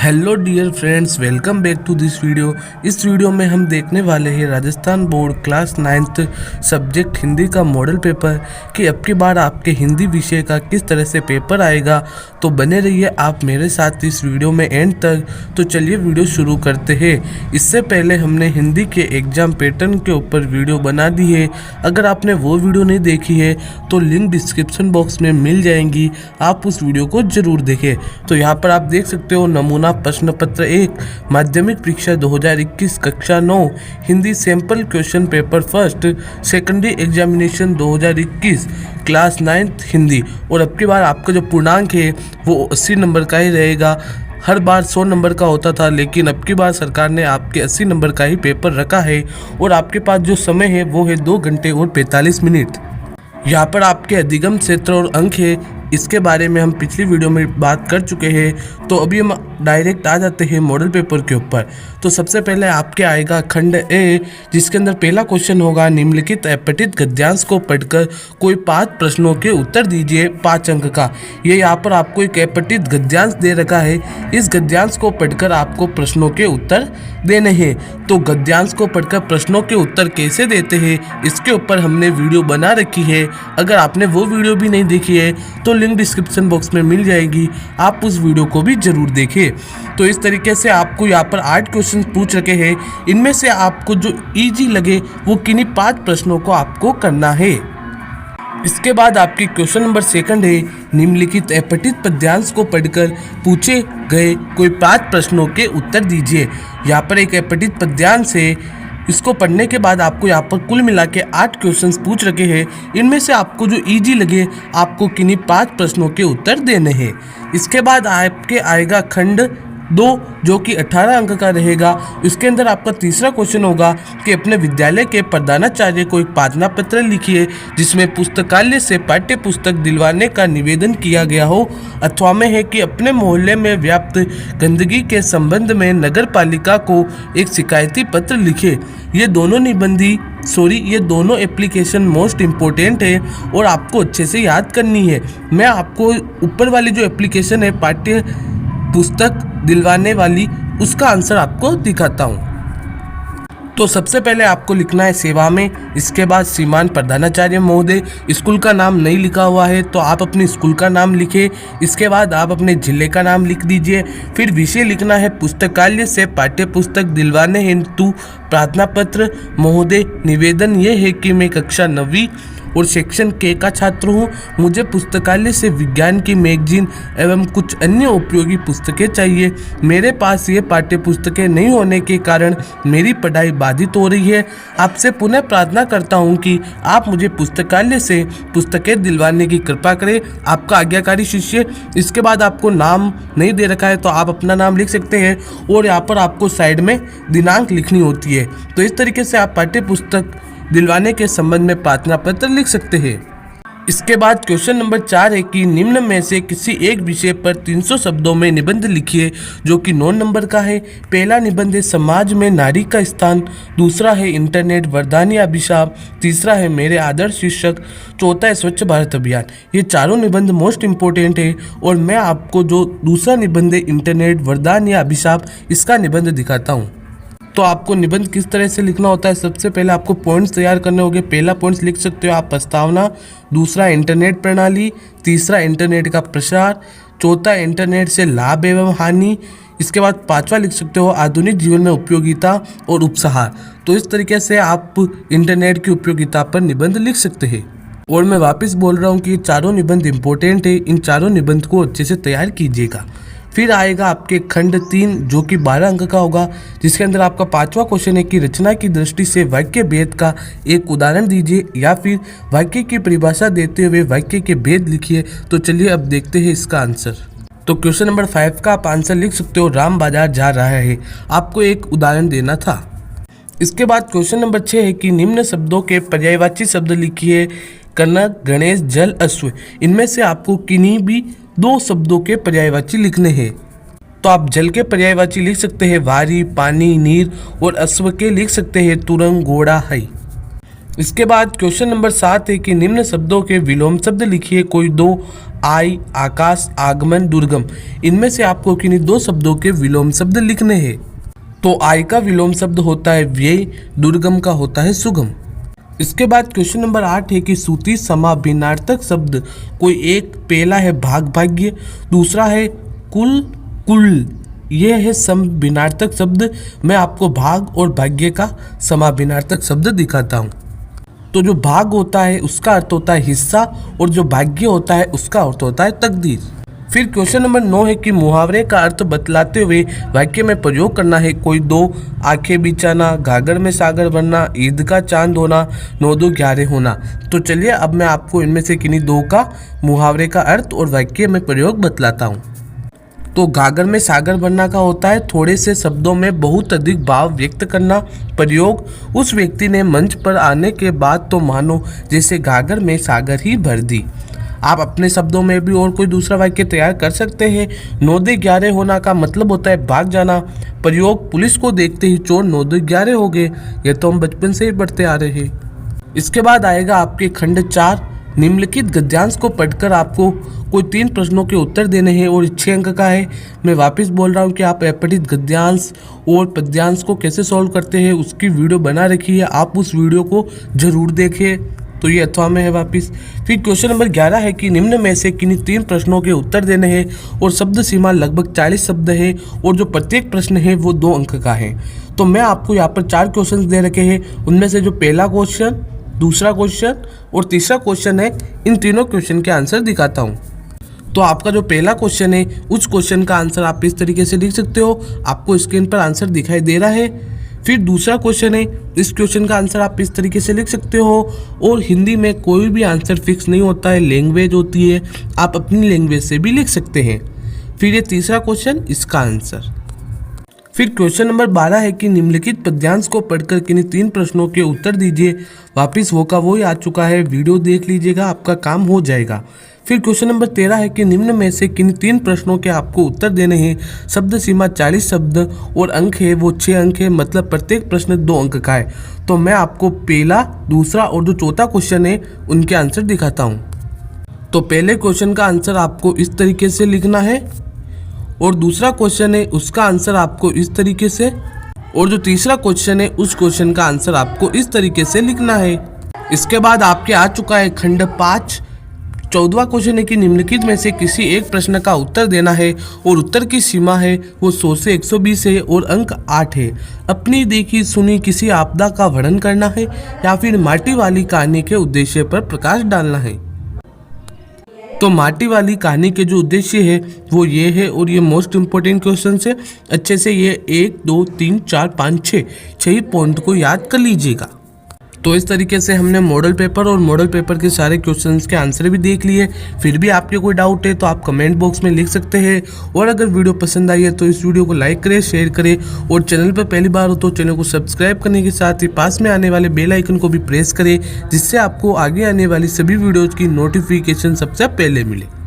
Hello dear friends, welcome back to this video. इस video में हम देखने वाले हैं Rajasthan board class 9th subject Hindi का मॉडल पेपर कि अब की बार आपके हिंदी विषय का किस तरह से पेपर आएगा। तो बने रहिए आप मेरे साथ इस वीडियो में एंड तक। तो चलिए वीडियो शुरू करते हैं। इससे पहले हमने हिंदी के एग्जाम पैटर्न के ऊपर वीडियो बना दी है। अगर आपने वो वीडियो नहीं देखी है तो लिंक डिस्क्रिप्शन बॉक्स में मिल जाएंगी, आप उस वीडियो को जरूर देखें। तो यहाँ पर आप देख सकते हो नमूना प्रश्न पत्र 1 माध्यमिक परीक्षा 2021 कक्षा 9 Hindi sample question paper first secondary examination 2021 class 9th Hindi. और अब की बार आपका जो पूर्णांक है वो 80 नंबर का ही रहेगा। हर बार 100 नंबर का होता था, लेकिन अब की बार सरकार ने आपके 80 नंबर का ही पेपर रखा है। और आपके पास जो समय है वो है 2 घंटे और 45 मिनट। यहाँ पर आपके अधिगम क्षेत्र और अंक है, इसके बारे में हम पिछली वीडियो में बात कर चुके हैं। तो अभी हम डायरेक्ट आ जाते हैं मॉडल पेपर के ऊपर। तो सबसे पहले आपके आएगा खंड ए, जिसके अंदर पहला क्वेश्चन होगा निम्नलिखित अपठित गद्यांश को पढ़कर कोई 5 प्रश्नों के उत्तर दीजिए 5 अंक का। ये यहाँ पर आपको एक अपठित गद्यांश दे रखा है। इस गद्यांश को पढ़कर आपको प्रश्नों के उत्तर देने हैं। तो गद्यांश को पढ़कर प्रश्नों के उत्तर कैसे देते हैं इसके ऊपर हमने वीडियो बना रखी है। अगर आपने वो वीडियो भी नहीं देखी है तो लिंक डिस्क्रिप्शन बॉक्स में मिल जाएगी, आप उस वीडियो को भी जरूर देखें। तो इस तरीके से आपको यहाँ पर 8 क्वेश्चन पूछ रखे हैं। इनमें से आपको जो इजी लगे वो किन्हीं 5 प्रश्नों को आपको करना है। इसके बाद आपकी क्वेश्चन नंबर 2 है निम्नलिखित अपठित पद्यांश को पढ़कर पूछे गए कोई 5 प्रश्नों के उत्तर दीजिए। यहाँ पर एक अपठित पद्यांश है, इसको पढ़ने के बाद आपको यहाँ पर कुल मिला के 8 क्वेश्चंस पूछ रखे हैं। इनमें से आपको जो इजी लगे आपको किन्हीं 5 प्रश्नों के उत्तर देने हैं। इसके बाद आपके आएगा खंड 2 जो कि 18 अंक का रहेगा। इसके अंदर आपका तीसरा क्वेश्चन होगा कि अपने विद्यालय के प्रधानाचार्य को एक प्रार्थना पत्र लिखिए जिसमें पुस्तकालय से पाठ्य पुस्तक दिलवाने का निवेदन किया गया हो, अथवा में है कि अपने मोहल्ले में व्याप्त गंदगी के संबंध में नगर पालिका को एक शिकायती पत्र लिखे। ये दोनों एप्लीकेशन मोस्ट इम्पोर्टेंट है और आपको अच्छे से याद करनी है। मैं आपको ऊपर वाली जो एप्लीकेशन है पाठ्य पुस्तक दिलवाने वाली, उसका आंसर आपको दिखाता हूँ। तो सबसे पहले आपको लिखना है सेवा में। इसके बाद श्रीमान प्रधानाचार्य महोदय, स्कूल का नाम नहीं लिखा हुआ है तो आप अपने स्कूल का नाम लिखे। इसके बाद आप अपने जिले का नाम लिख दीजिए। फिर विषय लिखना है पुस्तकालय से पाठ्य पुस्तक दिलवाने हेतु प्रार्थना पत्र। महोदय, निवेदन ये है कि मैं कक्षा 9वीं और सेक्शन के का छात्र हूँ। मुझे पुस्तकालय से विज्ञान की मैगजीन एवं कुछ अन्य उपयोगी पुस्तकें चाहिए। मेरे पास ये पाठ्य पुस्तकें नहीं होने के कारण मेरी पढ़ाई बाधित हो रही है। आपसे पुनः प्रार्थना करता हूँ कि आप मुझे पुस्तकालय से पुस्तकें दिलवाने की कृपा करें। आपका आज्ञाकारी शिष्य। इसके बाद आपको नाम नहीं दे रखा है तो आप अपना नाम लिख सकते हैं और यहाँ पर आपको साइड में दिनांक लिखनी होती है। तो इस तरीके से आप पाठ्य पुस्तक दिलवाने के संबंध में प्रार्थना पत्र लिख सकते हैं। इसके बाद क्वेश्चन नंबर 4 है कि निम्न में से किसी एक विषय पर 300 शब्दों में निबंध लिखिए, जो कि 9 नंबर का है। पहला निबंध है समाज में नारी का स्थान, दूसरा है इंटरनेट वरदान या अभिशाप, तीसरा है मेरे आदर्श शिक्षक, चौथा है स्वच्छ भारत अभियान। ये चारों निबंध मोस्ट इंपॉर्टेंट है और मैं आपको जो दूसरा निबंध है इंटरनेट वरदान या अभिशाप, इसका निबंध दिखाता हूँ। तो आपको निबंध किस तरह से लिखना होता है, सबसे पहले आपको पॉइंट्स तैयार करने होंगे। पहला पॉइंट्स लिख सकते हो आप प्रस्तावना, दूसरा इंटरनेट प्रणाली, तीसरा इंटरनेट का प्रसार, चौथा इंटरनेट से लाभ एवं हानि। इसके बाद 5वां लिख सकते हो आधुनिक जीवन में उपयोगिता और उपसहार। तो इस तरीके से आप इंटरनेट की उपयोगिता पर निबंध लिख सकते हैं। और मैं वापस बोल रहा हूँ कि ये चारों निबंध इंपॉर्टेंट है, इन चारों निबंध को अच्छे से तैयार कीजिएगा। फिर आएगा आपके खंड 3 जो कि 12 अंक का होगा, जिसके अंदर आपका 5वां क्वेश्चन है कि रचना की दृष्टि से वाक्य भेद का एक उदाहरण दीजिए या फिर वाक्य की परिभाषा देते हुए वाक्य के भेद लिखिए। तो चलिए अब देखते हैं इसका आंसर। तो क्वेश्चन नंबर 5 का आप आंसर लिख सकते हो राम बाजार जा रहा है, आपको एक उदाहरण देना था। इसके बाद क्वेश्चन नंबर 6 है कि निम्न शब्दों के पर्यायवाची शब्द लिखिए। कनक, गणेश, जल, अश्व। इनमें से आपको किन्हीं भी 2 शब्दों के पर्यायवाची लिखने हैं। तो आप जल के पर्यायवाची लिख सकते हैं वारी, पानी, नीर, और अश्व के लिख सकते हैं तुरंग, घोड़ा, हई। इसके बाद क्वेश्चन नंबर 7 है कि निम्न शब्दों के विलोम शब्द लिखिए। कोई 2 आई, आकाश, आगमन, दुर्गम, इनमें से आपको किन्हीं दो शब्दों के विलोम शब्द लिखने हैं। तो आई का विलोम शब्द होता है व्यय, दुर्गम का होता है सुगम। इसके बाद क्वेश्चन नंबर 8 है कि सूती समा भिन्नार्थक शब्द कोई एक, पहला है भाग भाग्य, दूसरा है कुल कुल, ये है सम भिन्नार्थक शब्द। मैं आपको भाग और भाग्य का समा भिन्नार्थक शब्द दिखाता हूँ। तो जो भाग होता है उसका अर्थ होता है हिस्सा और जो भाग्य होता है उसका अर्थ होता है तकदीर। फिर क्वेश्चन नंबर 9 है कि मुहावरे का अर्थ बतलाते हुए वाक्य में प्रयोग करना है। कोई दो आंखें बिछाना, घाघर में सागर बनना, ईद का चांद होना, 9 11 होना। तो चलिए अब मैं आपको इनमें से किन्हीं दो का मुहावरे का अर्थ और वाक्य में प्रयोग बतलाता हूँ। तो घाघर में सागर बनना का होता है थोड़े से शब्दों में बहुत अधिक भाव व्यक्त करना। प्रयोग, उस व्यक्ति ने मंच पर आने के बाद तो मानो जैसे घाघर में सागर ही भर दी। आप अपने शब्दों में भी और कोई दूसरा वाक्य तैयार कर सकते हैं। 9 11 होना का मतलब होता है भाग जाना। प्रयोग, पुलिस को देखते ही चोर 9 11 हो गए। ये तो हम बचपन से ही पढ़ते आ रहे हैं। इसके बाद आएगा आपके खंड 4। निम्नलिखित गद्यांश को पढ़कर आपको कोई 3 प्रश्नों के उत्तर देने हैं और 6 अंक का है। मैं वापस बोल रहा हूँ कि आप अपठित गद्यांश और पद्यांश को कैसे सॉल्व करते हैं उसकी वीडियो बना रखी है, आप उस वीडियो को जरूर देखें। तो ये अथवा में है वापस। फिर क्वेश्चन नंबर 11 है कि निम्न में से किन्हीं 3 प्रश्नों के उत्तर देने हैं और शब्द सीमा लगभग 40 शब्द है और जो प्रत्येक प्रश्न है वो 2 अंक का है। तो मैं आपको यहाँ पर 4 क्वेश्चन दे रखे हैं। उनमें से जो पहला क्वेश्चन, दूसरा क्वेश्चन और तीसरा क्वेश्चन है, इन तीनों क्वेश्चन के आंसर दिखाता हूँ। तो आपका जो पहला क्वेश्चन है उस क्वेश्चन का आंसर आप इस तरीके से लिख सकते हो, आपको स्क्रीन पर आंसर दिखाई दे रहा है। फिर दूसरा क्वेश्चन है, इस क्वेश्चन का आंसर आप इस तरीके से लिख सकते हो। और हिंदी में कोई भी आंसर फिक्स नहीं होता है, लैंग्वेज होती है, आप अपनी लैंग्वेज से भी लिख सकते हैं। फिर ये तीसरा क्वेश्चन, इसका आंसर। फिर क्वेश्चन नंबर 12 है कि निम्नलिखित पद्यांश को पढ़कर किन्हीं 3 प्रश्नों के उत्तर दीजिए। वापिस वो का वो ही आ चुका है, वीडियो देख लीजिएगा, आपका काम हो जाएगा। फिर क्वेश्चन नंबर 13 है कि निम्न में से किन्हीं 3 प्रश्नों के आपको उत्तर देने हैं। शब्द सीमा 40 शब्द और अंक है वो 6 अंक है, मतलब प्रत्येक प्रश्न 2 अंक का है। तो मैं आपको पहला, दूसरा और जो चौथा क्वेश्चन है उनके आंसर दिखाता हूँ। तो पहले क्वेश्चन का आंसर आपको इस तरीके से लिखना है और दूसरा क्वेश्चन है उसका आंसर आपको इस तरीके से, और जो तीसरा क्वेश्चन है उस क्वेश्चन का आंसर आपको इस तरीके से लिखना है। इसके बाद आपके आ चुका है खंड 5। 14वां क्वेश्चन है कि निम्नलिखित में से किसी एक प्रश्न का उत्तर देना है और उत्तर की सीमा है वो 100 से 120 है और अंक 8 है। अपनी देखी सुनी किसी आपदा का वर्णन करना है या फिर माटी वाली कहानी के उद्देश्य पर प्रकाश डालना है। तो माटी वाली कहानी के जो उद्देश्य है वो ये है और ये मोस्ट इम्पोर्टेंट क्वेश्चन है। अच्छे से ये 1 2 3 4 5 6 ही पॉइंट को याद कर लीजिएगा। तो इस तरीके से हमने मॉडल पेपर और मॉडल पेपर के सारे क्वेश्चंस के आंसर भी देख लिए। फिर भी आपके कोई डाउट है तो आप कमेंट बॉक्स में लिख सकते हैं। और अगर वीडियो पसंद आई है तो इस वीडियो को लाइक करें, शेयर करें और चैनल पर पहली बार हो तो चैनल को सब्सक्राइब करने के साथ ही पास में आने वाले बेल आइकन को भी प्रेस करें, जिससे आपको आगे आने वाली सभी वीडियोज़ की नोटिफिकेशन सबसे पहले मिले।